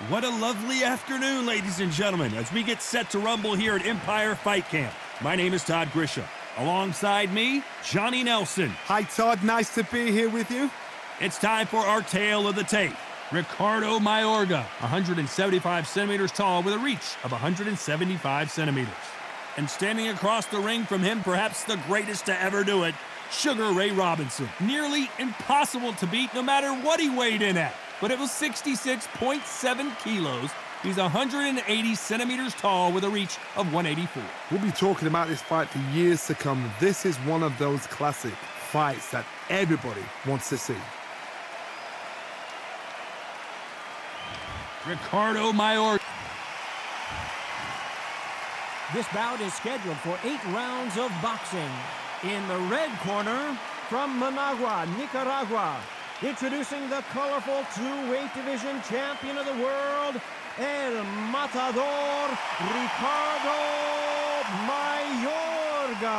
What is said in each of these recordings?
What a lovely afternoon, ladies and gentlemen, as we get set to rumble here at Empire Fight Camp. My name is Todd Grisham. Alongside me, Johnny Nelson. Hi, Todd. Nice to be here with you. It's time for our tale of the tape. Ricardo Mayorga, 175 centimeters tall with a reach of 175 centimeters. And standing across the ring from him, perhaps the greatest to ever do it, Sugar Ray Robinson. Nearly impossible to beat no matter what he weighed in at. But it was 66.7 kilos. He's 180 centimeters tall with a reach of 184. We'll be talking about this fight for years to come. This is one of those classic fights that everybody wants to see. Ricardo Mayorga. This bout is scheduled for 8 rounds of boxing. In the red corner, from Managua, Nicaragua, introducing the colorful 2-weight division champion of the world, El Matador, Ricardo Mayorga.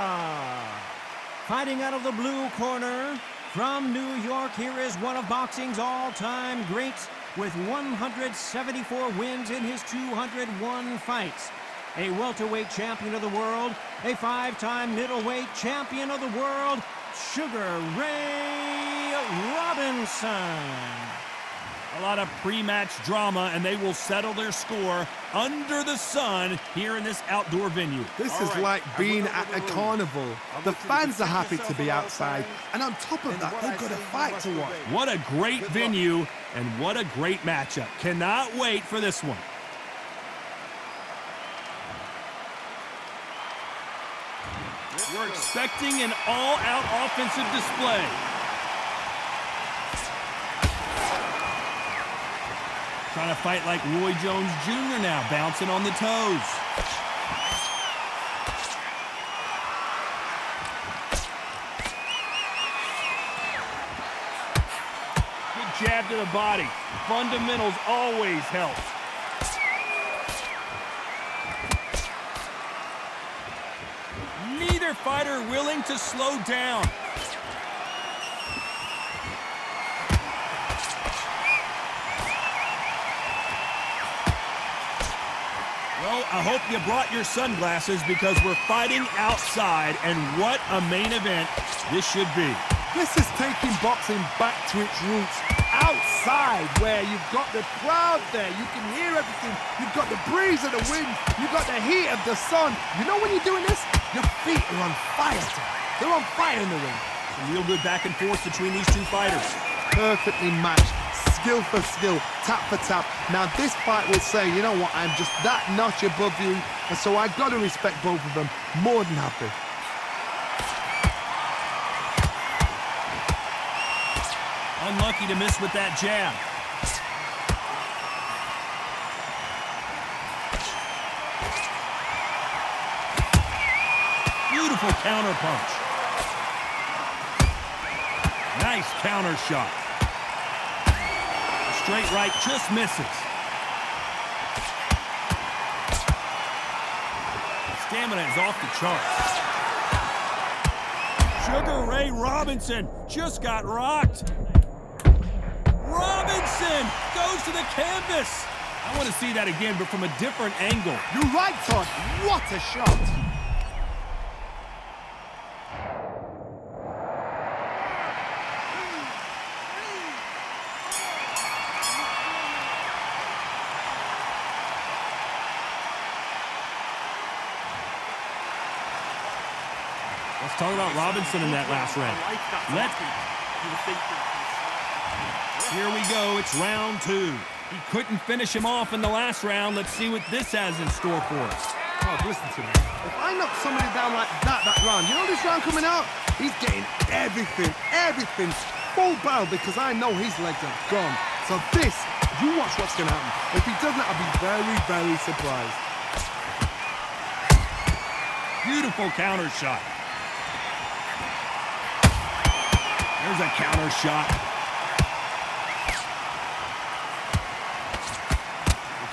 Fighting out of the blue corner, from New York, here is one of boxing's all-time greats with 174 wins in his 201 fights. A welterweight champion of the world, a 5-time middleweight champion of the world, Sugar Ray Robinson. A lot of pre-match drama, and they will settle their score under the sun here in this outdoor venue. This is like being at a carnival. The fans are happy to be outside, and on top of that, they've got a fight to watch. What a great venue, and what a great matchup. Cannot wait for this one. We're expecting an all-out offensive display. Trying to fight like Roy Jones Jr. now, bouncing on the toes. Good jab to the body. Fundamentals always help. Neither fighter willing to slow down. Well, I hope you brought your sunglasses because we're fighting outside, and what a main event this should be. This is taking boxing back to its roots. Outside, where you've got the crowd there, you can hear everything. You've got the breeze of the wind, you've got the heat of the sun. You know when you're doing this? Your feet are on fire. They're on fire in the ring. Some real good back and forth between these two fighters. Perfectly matched, skill for skill, tap for tap. Now this fight will say, you know what, I'm just that notch above you, and so I've got to respect both of them. More than happy. Unlucky to miss with that jab. Beautiful counter punch. Nice counter shot. The straight right just misses. Stamina is off the charts. Sugar Ray Robinson just got rocked. Robinson goes to the canvas. I want to see that again, but from a different angle. You're right, Todd. What a shot. Let's talk about Robinson in that last round. Here we go, it's round 2. He couldn't finish him off in the last round. Let's see what this has in store for us. Oh, listen to me. If I knock somebody down like that round, you know this round coming out? He's getting everything, full barrel, because I know his legs are gone. So this, you watch what's going to happen. If he doesn't, I'll be very, very surprised. Beautiful counter shot. There's a counter shot.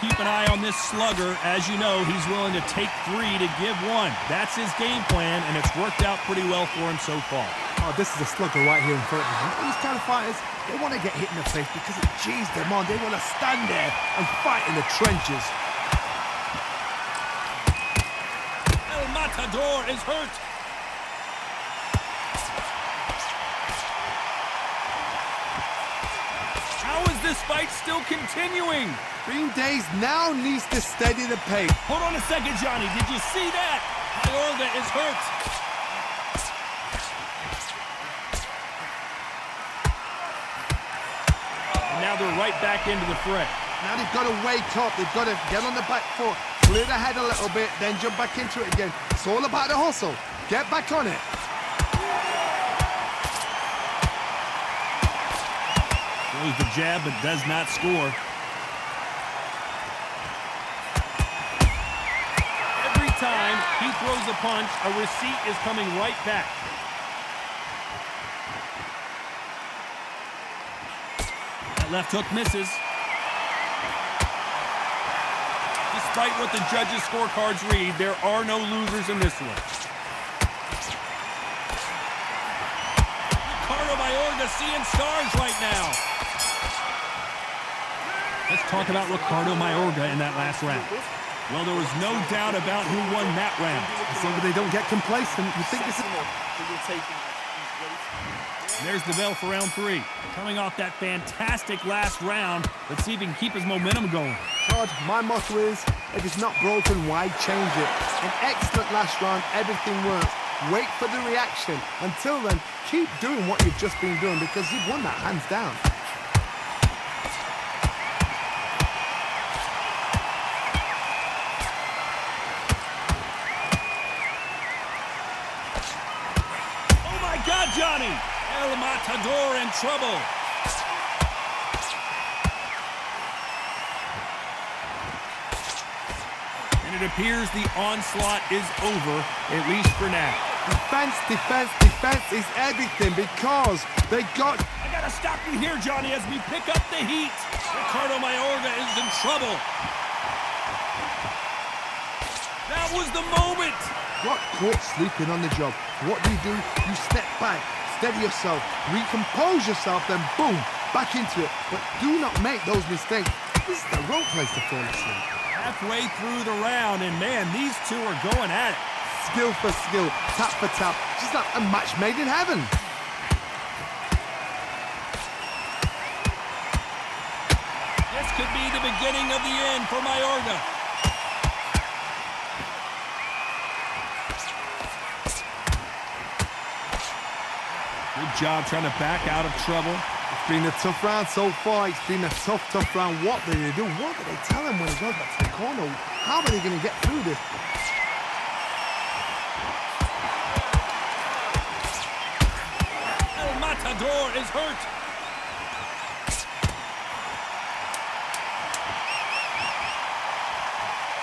Keep an eye on this slugger. As you know, he's willing to take 3 to give 1. That's his game plan, and it's worked out pretty well for him so far. Oh, this is a slugger right here in front of me. These kind of fighters, they want to get hit in the face because it G's them on. They want to stand there and fight in the trenches. El Matador is hurt. How is this fight still continuing? Green Days now needs to steady the pace. Hold on a second, Johnny. Did you see that? Mayorga is hurt. And now they're right back into the fray. Now they've got to wake up. They've got to get on the back foot, clear the head a little bit, then jump back into it again. It's all about the hustle. Get back on it. Throws the jab, but does not score. Every time he throws a punch, a receipt is coming right back. That left hook misses. Despite what the judges' scorecards read, there are no losers in this one. Ricardo Mayorga seeing stars right now. Let's talk about Ricardo Mayorga in that last round. Well, there was no doubt about who won that round. As long as they don't get complacent, you think this is... And there's the bell for round 3. Coming off that fantastic last round, let's see if he can keep his momentum going. Todd, my motto is, if it's not broken, why change it? An excellent last round, everything works. Wait for the reaction. Until then, keep doing what you've just been doing because you've won that hands down. God, Johnny! El Matador in trouble. And it appears the onslaught is over, at least for now. Defense, defense, defense is everything because they got... I gotta stop you here, Johnny, as we pick up the heat. Ricardo Mayorga is in trouble. That was the moment. Got caught sleeping on the job. What do? You step back, steady yourself, recompose yourself, then boom, back into it. But do not make those mistakes. This is the wrong place to fall asleep. Halfway through the round, and man, these two are going at it. Skill for skill, tap for tap, just like a match made in heaven. This could be the beginning of the end for Mayorga. Good job trying to back out of trouble. It's been a tough round so far. It's been a tough round. What do they do? What do they tell him when he goes back to the corner? How are they going to get through this? El Matador is hurt.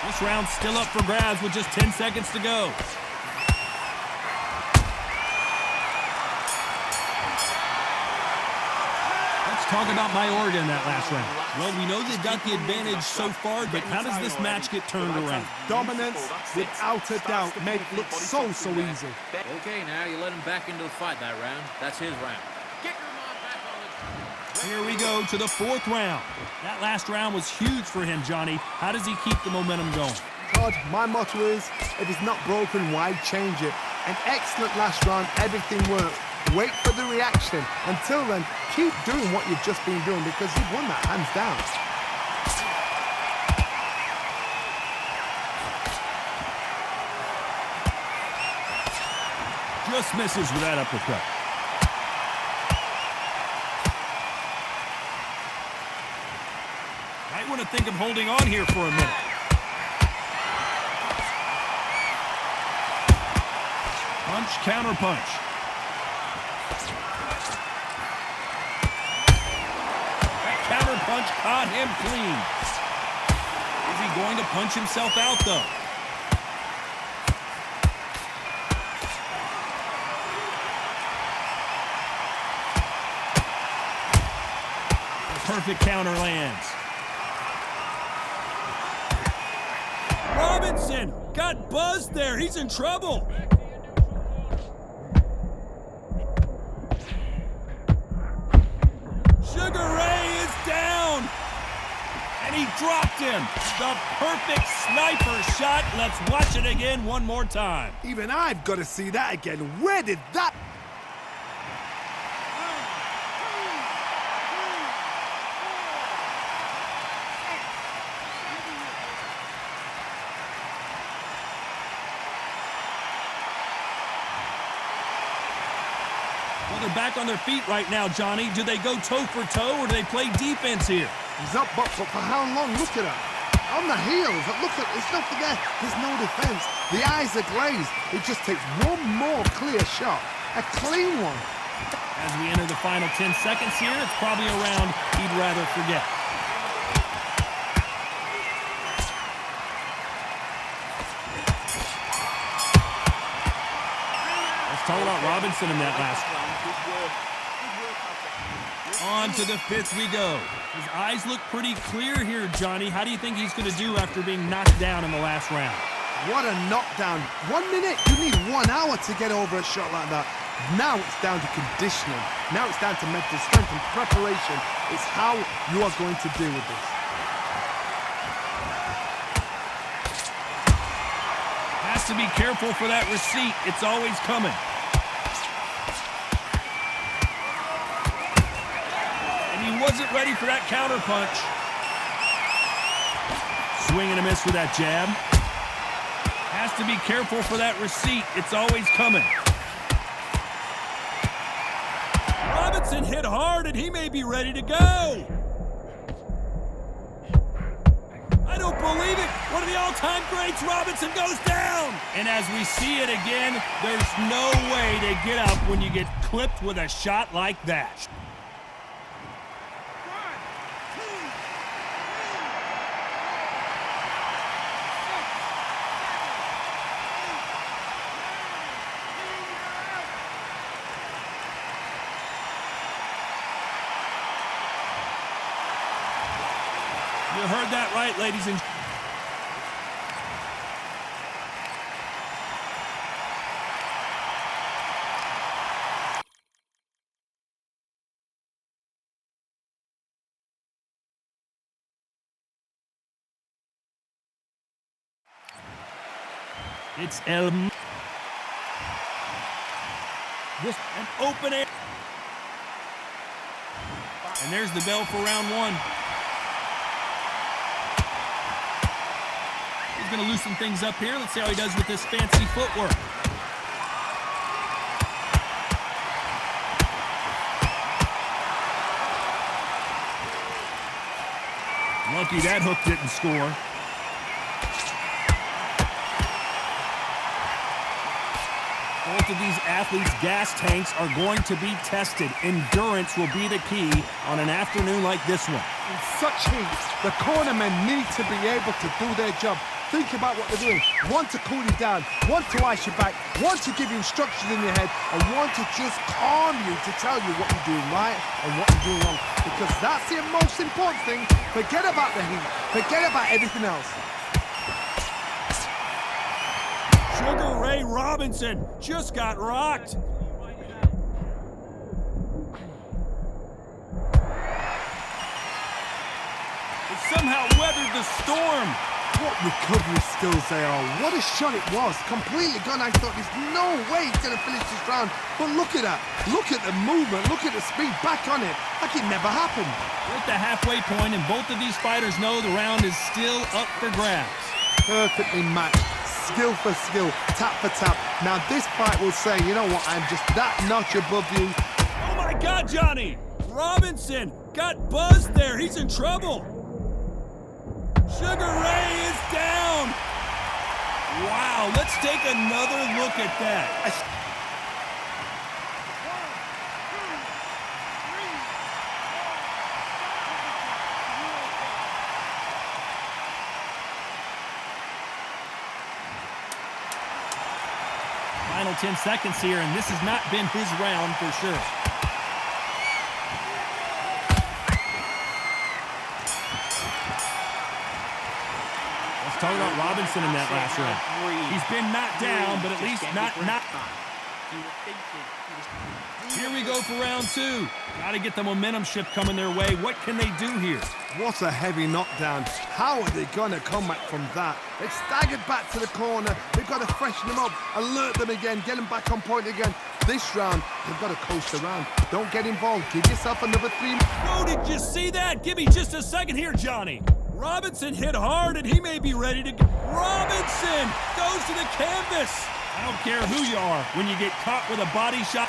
This round's still up for grabs with just 10 seconds to go. Talk about Mayorga in that last round. Well, we know they've got the advantage so far, but how does this match get turned around? Dominance, without a doubt, made it look so easy. Okay, now you let him back into the fight that round. That's his round. Here we go to the 4th round. That last round was huge for him, Johnny. How does he keep the momentum going? Todd, my motto is, if it's not broken, why change it? An excellent last round, everything worked. Wait for the reaction. Until then, keep doing what you've just been doing because you've won that hands down. Just misses with that uppercut. Might want to think of holding on here for a minute. Punch, counter punch. Counter punch caught him clean. Is he going to punch himself out, though? The perfect counter lands. Robinson got buzzed there. He's in trouble. dropped him. The perfect sniper shot. Let's watch it again one more time. Even I've got to see that again. Where did that... Well, they're back on their feet right now, Johnny. Do they go toe for toe or do they play defense here? He's up, but for how long? Look at her. On the heels. Look at, there's nothing there. There's no defense. The eyes are glazed. It just takes one more clear shot. A clean one. As we enter the final 10 seconds here, it's probably a round he'd rather forget. Let's talk about Robinson in that last round. On to the fifth we go. His eyes look pretty clear here, Johnny. How do you think he's going to do after being knocked down in the last round? What a knockdown. 1 minute, you need 1 hour to get over a shot like that. Now it's down to conditioning. Now it's down to mental strength and preparation. It's how you are going to deal with this. Has to be careful for that receipt. It's always coming. He wasn't ready for that counter punch. Swing and a miss with that jab. Has to be careful for that receipt. It's always coming. Robinson hit hard and he may be ready to go. I don't believe it. One of the all-time greats, Robinson goes down. And as we see it again, there's no way to get up when you get clipped with a shot like that. You heard that right, ladies and gentlemen. It's this an open air. And there's the bell for round one. He's going to loosen things up here. Let's see how he does with this fancy footwork. Lucky that hook didn't score. Both of these athletes' gas tanks are going to be tested. Endurance will be the key on an afternoon like this one. In such heat, the cornermen need to be able to do their job. Think about what they're doing. One to cool you down, one to ice you back, one to give you instructions in your head, and one to just calm you to tell you what you're doing right and what you're doing wrong. Because that's the most important thing. Forget about the heat. Forget about everything else. Sugar Ray Robinson just got rocked. He somehow weathered the storm. What recovery skills they are. What a shot it was. Completely gone. I thought there's no way he's going to finish this round. But look at that. Look at the movement. Look at the speed. Back on it. Like it never happened. We're at the halfway point, and both of these fighters know the round is still up for grabs. Perfectly matched. Skill for skill. Tap for tap. Now this fight will say, you know what? I'm just that notch above you. Oh my God, Johnny! Robinson got buzzed there. He's in trouble. Sugar Ray is down. Wow, let's take another look at that. Final 10 seconds here, and this has not been his round for sure. Let's talk about Robinson in that last round. He's been knocked down, but at least not. Here we go for round two. Got to get the momentum shift coming their way. What can they do here? What a heavy knockdown. How are they going to come back from that? They've staggered back to the corner. They've got to freshen them up, alert them again, get them back on point again. This round, they've got to coast around. Don't get involved. Give yourself another 3 minutes. Oh, did you see that? Give me just a second here, Johnny. Robinson hit hard, and he may be ready to go. Robinson goes to the canvas. I don't care who you are when you get caught with a body shot.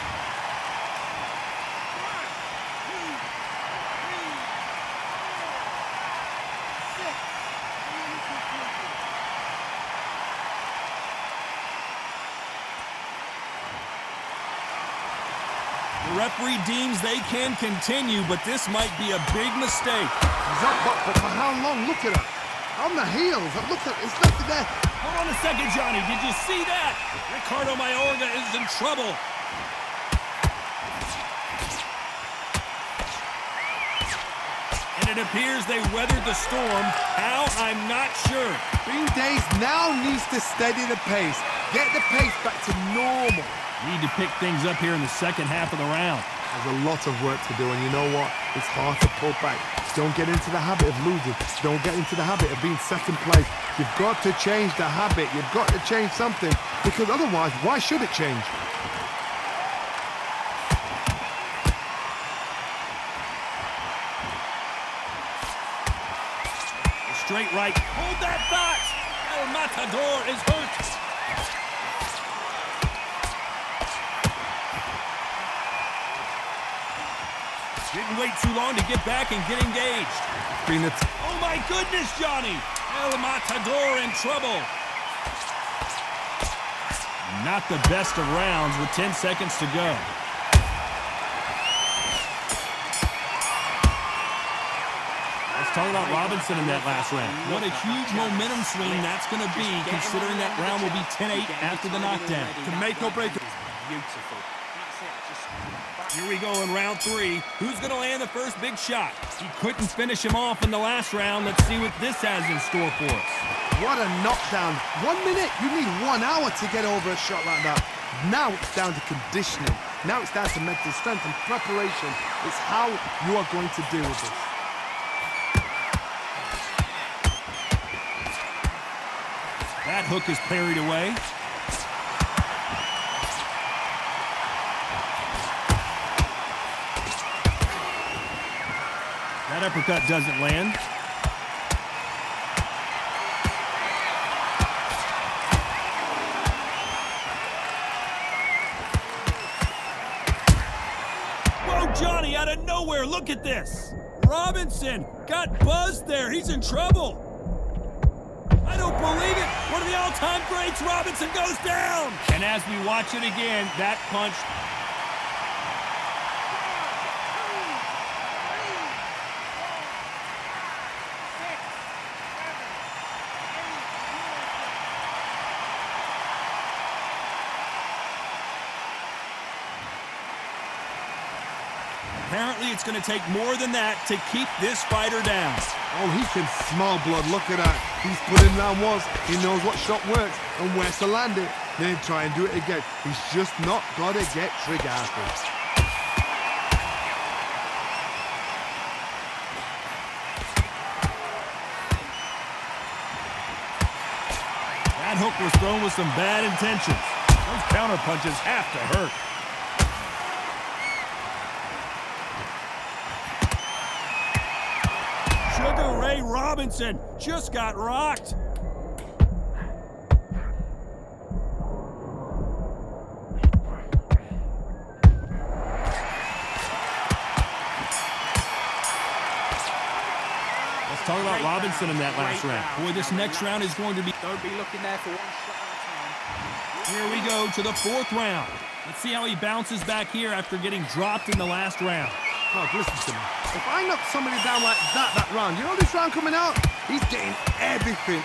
The referee deems they can continue, but this might be a big mistake. He's up, but for how long? Look at her. On the heels. Look at it's nothing there. Hold on a second, Johnny. Did you see that? Ricardo Mayorga is in trouble. And it appears they weathered the storm. How? I'm not sure. Bean Days now needs to steady the pace. Get the pace back to normal. Need to pick things up here in the second half of the round. There's a lot of work to do, and you know what? It's hard to pull back. Don't get into the habit of losing. Don't get into the habit of being second place. You've got to change the habit. You've got to change something, because otherwise, why should it change? Straight right. Hold that thought. El Matador is hurt. Didn't wait too long to get back and get engaged. Oh my goodness, Johnny! El Matador in trouble. Not the best of rounds with 10 seconds to go. Let's talk about Robinson in that last round. What a huge momentum swing that's going to be, considering that round will be 10-8 after the knockdown. To make or break it. Beautiful. Here we go in round three. Who's going to land the first big shot? He couldn't finish him off in the last round. Let's see what this has in store for us. What a knockdown. 1 minute, you need 1 hour to get over a shot like that. Now it's down to conditioning. Now it's down to mental strength and preparation. It's how you are going to deal with this. That hook is parried away. That uppercut doesn't land. Whoa, Johnny, out of nowhere, look at this. Robinson got buzzed there. He's in trouble. I don't believe it. One of the all-time greats, Robinson goes down. And as we watch it again, that punch... Apparently, it's going to take more than that to keep this fighter down. Oh, he can smell blood. Look at that. He's put in round once. He knows what shot works and where to land it. Then try and do it again. He's just not got to get trigger happy. That hook was thrown with some bad intentions. Those counter punches have to hurt. Sugar Ray Robinson just got rocked. Let's talk about Robinson in that last round. Boy, this next round is going to be... Don't be looking there for one shot at a time. Here we go to the fourth round. Let's see how he bounces back here after getting dropped in the last round. Oh, listen to me. If I knock somebody down like that round, you know this round coming out? He's getting everything,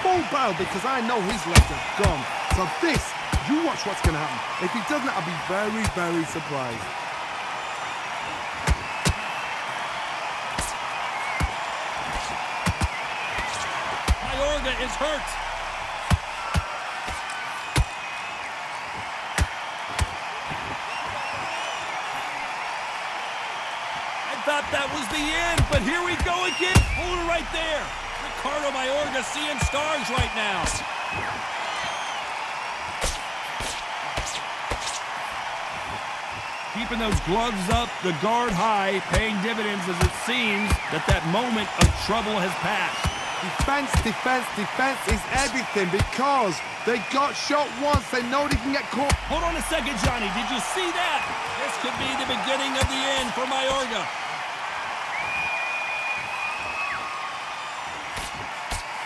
full barrel, because I know his legs are gone. So this, you watch what's going to happen. If he doesn't, I'll be very, very surprised. Mayorga is hurt. thought that was the end, but here we go again. Hold it right there. Ricardo Mayorga seeing stars right now. Keeping those gloves up, the guard high, paying dividends as it seems that moment of trouble has passed. Defense, defense, defense is everything because they got shot once. They know they can get caught. Hold on a second, Johnny. Did you see that? This could be the beginning of the end for Mayorga.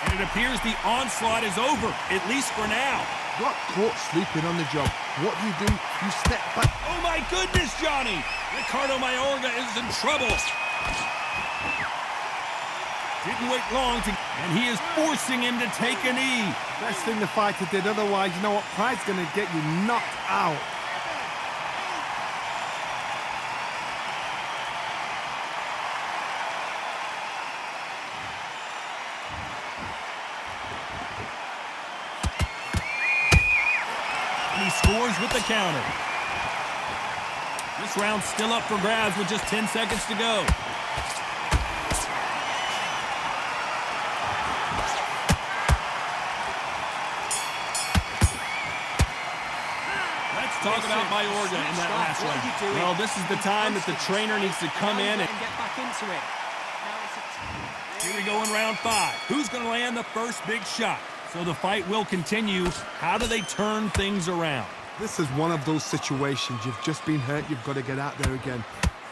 And it appears the onslaught is over, at least for now. Got caught sleeping on the job. What do? You step back. Oh my goodness, Johnny! Ricardo Mayorga is in trouble. Didn't wait long and he is forcing him to take a knee. Best thing the fighter did, otherwise you know what, pride's gonna get you knocked out. And he scores with the counter. This round's still up for grabs with just 10 seconds to go. Talk about Mayorga in that last round. Well, this is the time that the trainer needs to come in and get back into it. Here we go in round 5. Who's going to land the first big shot? So the fight will continue. How do they turn things around? This is one of those situations. You've just been hurt. You've got to get out there again.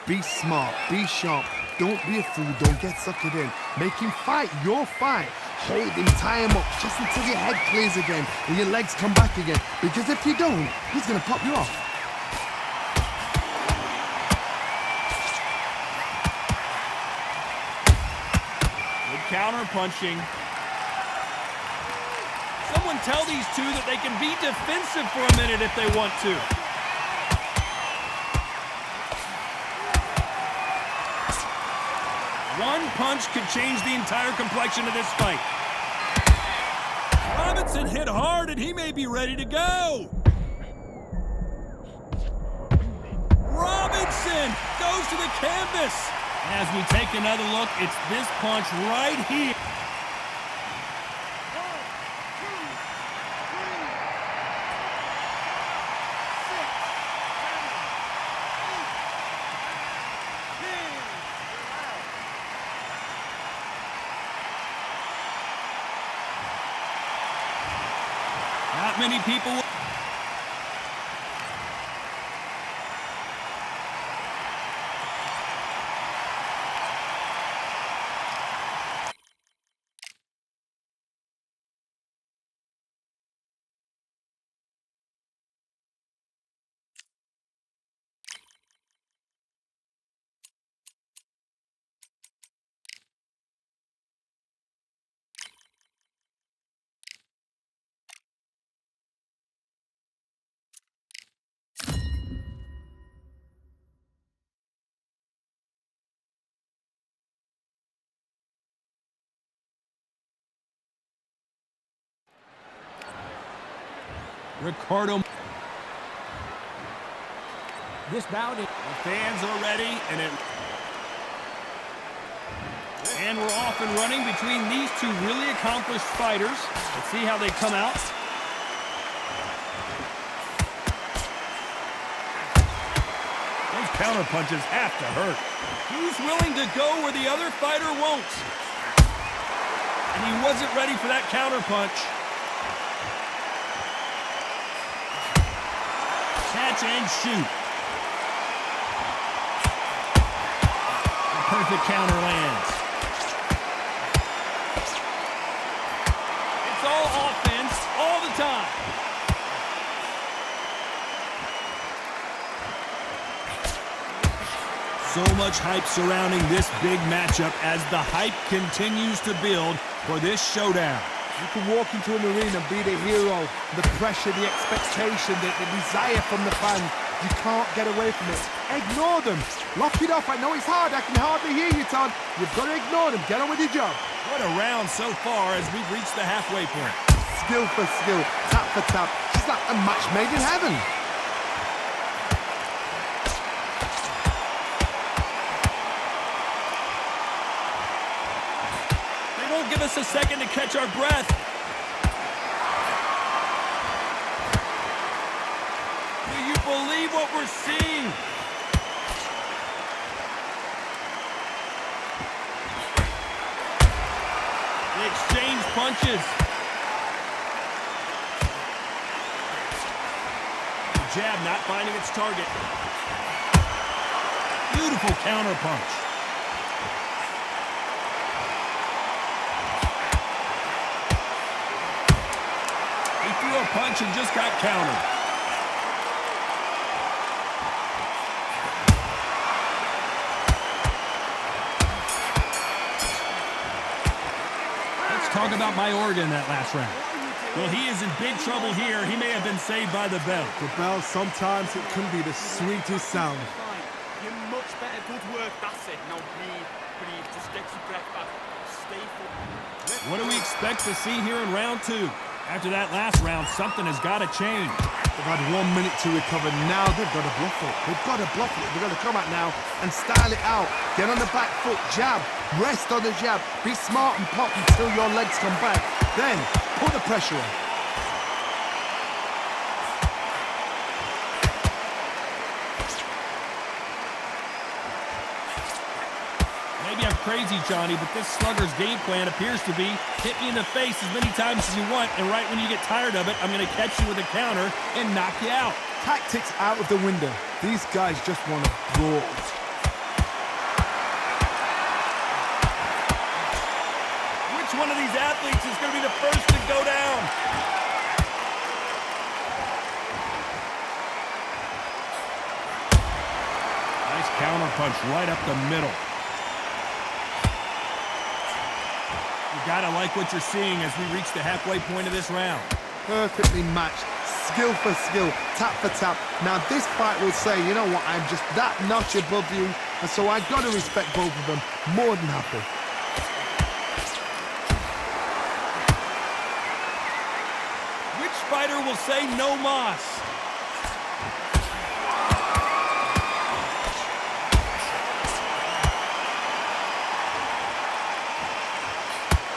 Be smart. Be sharp. Don't be a fool. Don't get suckered in. Make him fight your fight. Hold him, tie him up, just until your head clears again and your legs come back again. Because if you don't, he's going to pop you off. Good counter punching. Someone tell these two that they can be defensive for a minute if they want to. One punch could change the entire complexion of this fight. Robinson hit hard and he may be ready to go. Robinson goes to the canvas. As we take another look, it's this punch right here. Not many people will. Ricardo. This bout is... The fans are ready, and we're off and running between these two really accomplished fighters. Let's see how they come out. Those counter punches have to hurt. Who's willing to go where the other fighter won't? And he wasn't ready for that counter punch. Catch and shoot. The perfect counter lands. It's all offense all the time. So much hype surrounding this big matchup as the hype continues to build for this showdown. You can walk into an arena and be the hero. The pressure, the expectation, the desire from the fans. You can't get away from it. Ignore them. Lock it off. I know it's hard. I can hardly hear you, Todd. You've got to ignore them. Get on with your job. What a round so far as we've reached the halfway point. Skill for skill. Tap for tap. It's like a match made in heaven. us a second to catch our breath. Do you believe what we're seeing? They exchange punches. The jab not finding its target. Beautiful counter punch. He threw a punch and just got countered. Talk about Mayorga in that last round. Well, he is in big trouble here. He may have been saved by the bell. The bell, sometimes it can be the sweetest sound. You're much better. Good work. That's it. Now breathe. Just get your breath back. Stay focused. What do we expect to see here in round 2? After that last round, something has got to change. They've had 1 minute to recover. Now they've got to bluff it. They've got to bluff it. They've got to come out now and style it out. Get on the back foot, jab. Rest on the jab. Be smart and pop until your legs come back. Then put the pressure on. Maybe I'm crazy, Johnny, but this slugger's game plan appears to be hit me in the face as many times as you want, and right when you get tired of it, I'm going to catch you with a counter and knock you out. Tactics out of the window. These guys just want to brawl. Which one of these athletes is going to be the first to go down? Nice counter punch right up the middle. You gotta like what you're seeing as we reach the halfway point of this round. Perfectly matched. Skill for skill. Tap for tap. Now this fight will say, you know what, I'm just that notch above you. And so I've got to respect both of them. More than happy. Which fighter will say no mas?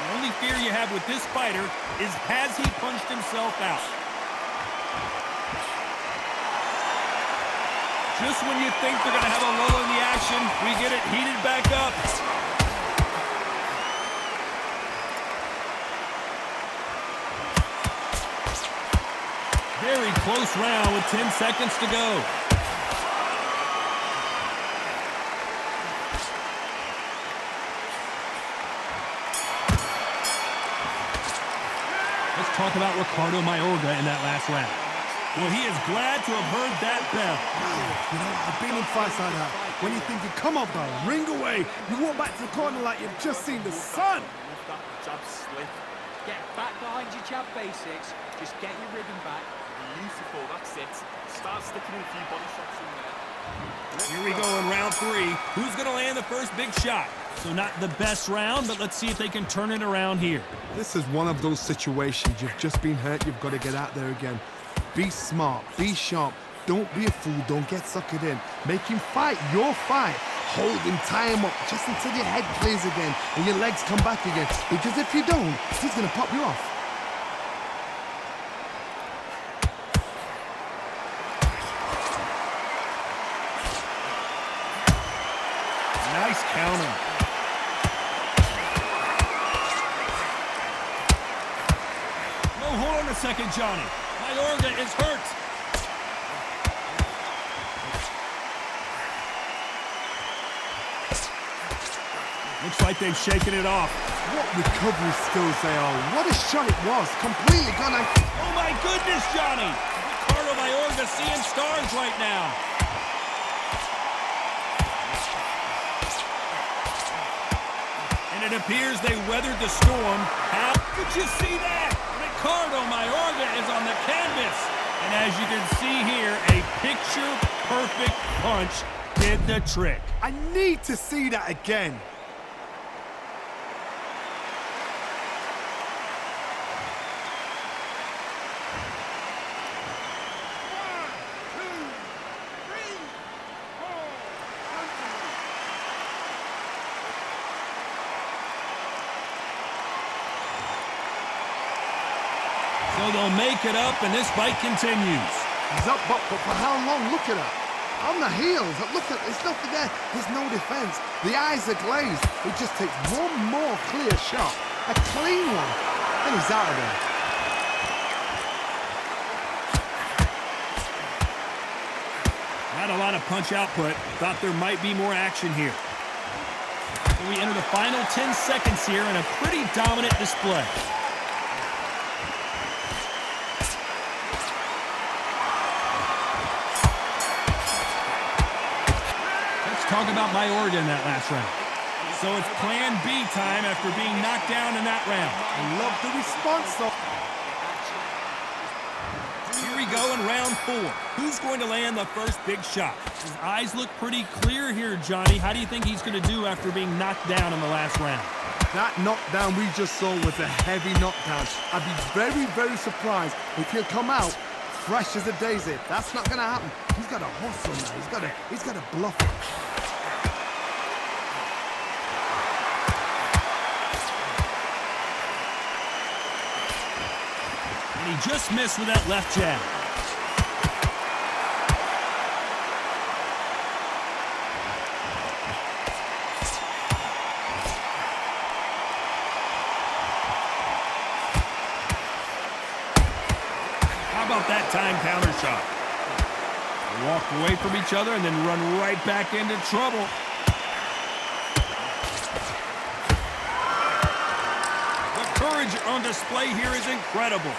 The only fear you have with this fighter is, has he punched himself out? Just when you think they're going to have a lull in the action, we get it heated back up. Very close round with 10 seconds to go. Let's talk about Ricardo Mayorga in that last round. Well, he is glad to have heard that bell. You know, I've been in fights like that. When you're thinking, come on, bell, ring away. You walk back to the corner like you've just seen the sun. Lift that jab slip. Get back behind your jab basics. Just get your rhythm back. Beautiful. That's it. Start sticking in a few body shots in there. Here we go in round 3. Who's going to land the first big shot? So not the best round, but let's see if they can turn it around here. This is one of those situations. You've just been hurt. You've got to get out there again. Be smart. Be sharp. Don't be a fool. Don't get suckered in. Make him fight your fight. Hold him, tie him up, just until your head clears again and your legs come back again. Because if you don't, he's going to pop you off. Nice counter. No, hold on a second, Johnny. Mayorga is hurt. Looks like they've shaken it off. What recovery skills they are. What a shot it was. Completely gone. Oh my goodness, Johnny! Ricardo Mayorga seeing stars right now. And it appears they weathered the storm. How did you see that? Ricardo Mayorga is on the canvas. And as you can see here, a picture-perfect punch did the trick. I need to see that again. they'll make it up, and this fight continues. He's up, but for how long? Look at her. On the heels. Look at, there's nothing there. There's no defense. The eyes are glazed. It just takes one more clear shot. A clean one. And he's out of there. Not a lot of punch output. Thought there might be more action here. So we enter the final 10 seconds here in a pretty dominant display. Let's talk about Mayorga in that last round. So it's plan B time after being knocked down in that round. I love the response, though. Here we go in round 4. Who's going to land the first big shot? His eyes look pretty clear here, Johnny. How do you think he's going to do after being knocked down in the last round? That knockdown we just saw was a heavy knockdown. I'd be very, very surprised if he'll come out fresh as a daisy. That's not going to happen. He's got to hustle now. He's got to bluff it. He just missed with that left jab. How about that time counter shot? They walk away from each other and then run right back into trouble. The courage on display here is incredible.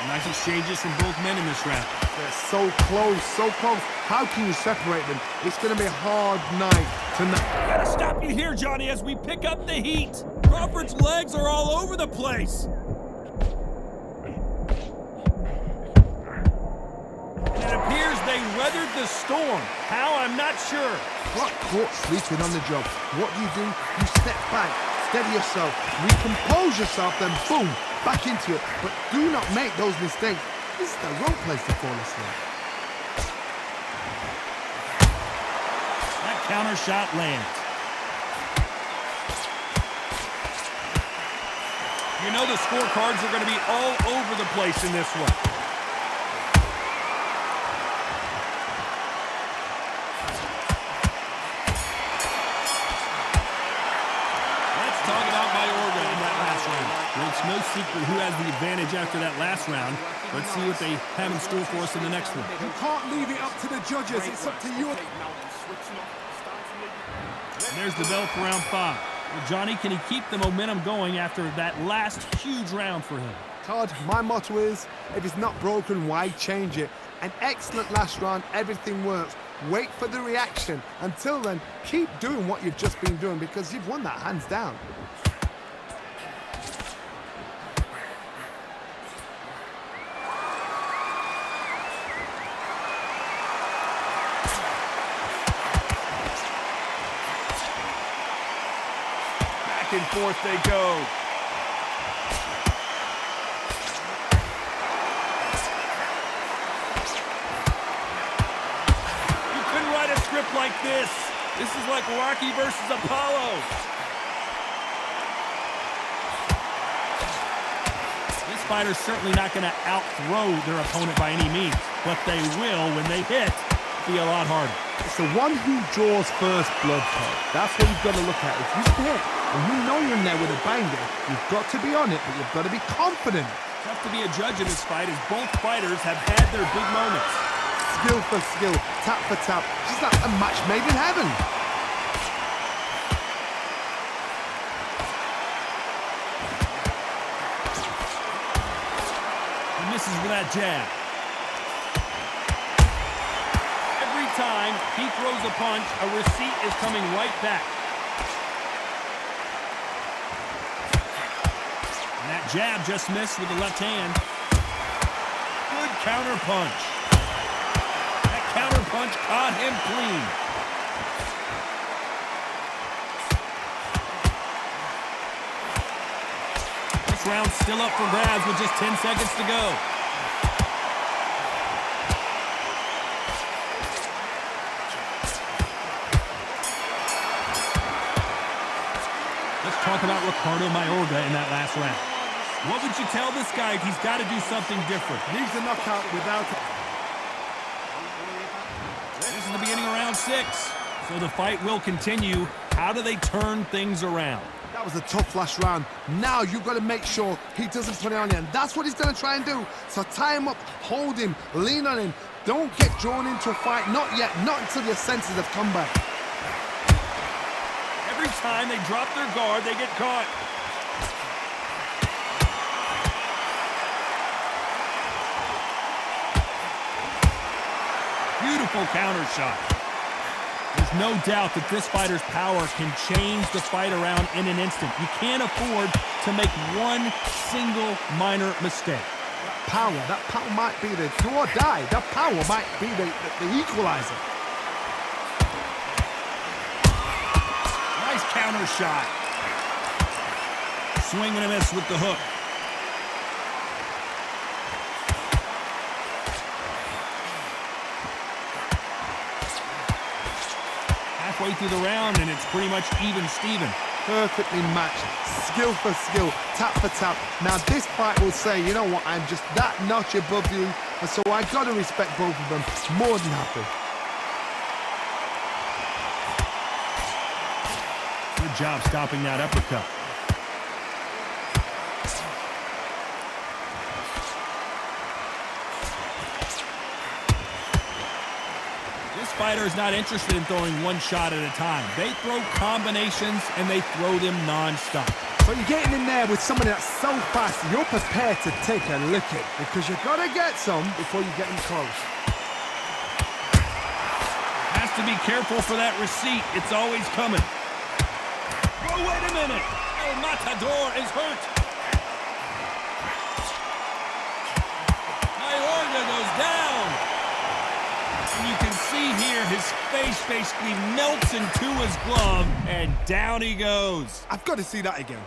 Nice exchanges from both men in this round. They're so close, so close. How can you separate them? It's going to be a hard night tonight. I gotta stop you here, Johnny, as we pick up the heat. Crawford's legs are all over the place. And it appears they weathered the storm. How? I'm not sure. Got caught sleeping on the job. What do? You step back, steady yourself, recompose yourself, then boom, back into it. But do not make those mistakes. This is the wrong place to fall asleep. That counter shot lands. You know the scorecards are going to be all over the place in this one. Let's talk about Mayorga in that last round. Well, it's no secret who has the advantage after that last round. Let's see what they have in store for us in the next one. You can't leave it up to the judges. It's up to you. And there's the bell for round 5. Well, Johnny, can he keep the momentum going after that last huge round for him? Todd, my motto is, if it's not broken, why change it? An excellent last round, everything works. Wait for the reaction. Until then, keep doing what you've just been doing because you've won that hands down. Back and forth they go. You couldn't write a script like this. This is like Rocky versus Apollo. This fighter's certainly not going to outthrow their opponent by any means, but they will, when they hit, be a lot harder. It's the one who draws first blood, Todd. That's what you've got to look at. If you hit and you know you're in there with a banger, you've got to be on it, but you've got to be confident. Tough to be a judge in this fight as both fighters have had their big moments. Skill for skill, tap for tap. Just like a match made in heaven. He misses with that jab. Every time he throws a punch, a receipt is coming right back. And that jab just missed with the left hand. Good counter punch. That counter punch caught him clean. This round's still up for grabs with just 10 seconds to go. talk about Ricardo Mayorga in that last round. What would you tell this guy if he's got to do something different? Needs a knockout without... This is the beginning of round 6, so the fight will continue. How do they turn things around? That was a tough last round. Now you've got to make sure he doesn't put it on you, and that's what he's going to try and do. So tie him up, hold him, lean on him. Don't get drawn into a fight. Not yet. Not until your senses have come back. Every time they drop their guard, they get caught. Beautiful counter shot. There's no doubt that this fighter's power can change the fight around in an instant. You can't afford to make one single minor mistake. That power might be the do or die. That power might be the equalizer. Nice counter shot. Swing and a miss with the hook. Halfway through the round, and it's pretty much even Steven. Perfectly matched, skill for skill, tap for tap. Now this fight will say, you know what, I'm just that notch above you, and so I gotta respect both of them. More than happy. Good job stopping that uppercut. This fighter is not interested in throwing one shot at a time. They throw combinations, and they throw them non-stop. So you're getting in there with someone that's so fast, you're prepared to take a licking, because you've got to get some before you get in close. Has to be careful for that receipt. It's always coming. Oh, wait a minute. El Matador is hurt. Mayorga goes down. And you can see here his face basically melts into his glove, and down he goes. I've got to see that again.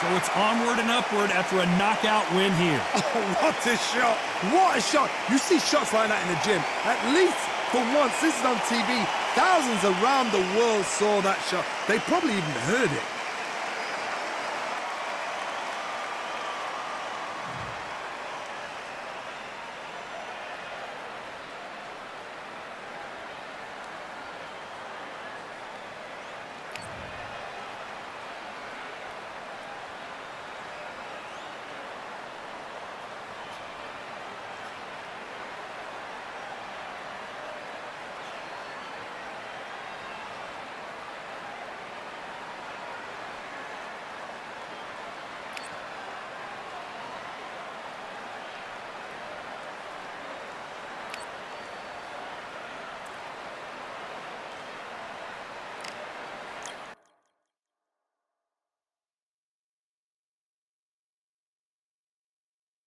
So it's onward and upward after a knockout win here. Oh, what a shot! What a shot! You see shots like that in the gym. At least for once, this is on TV. Thousands around the world saw that shot. They probably even heard it.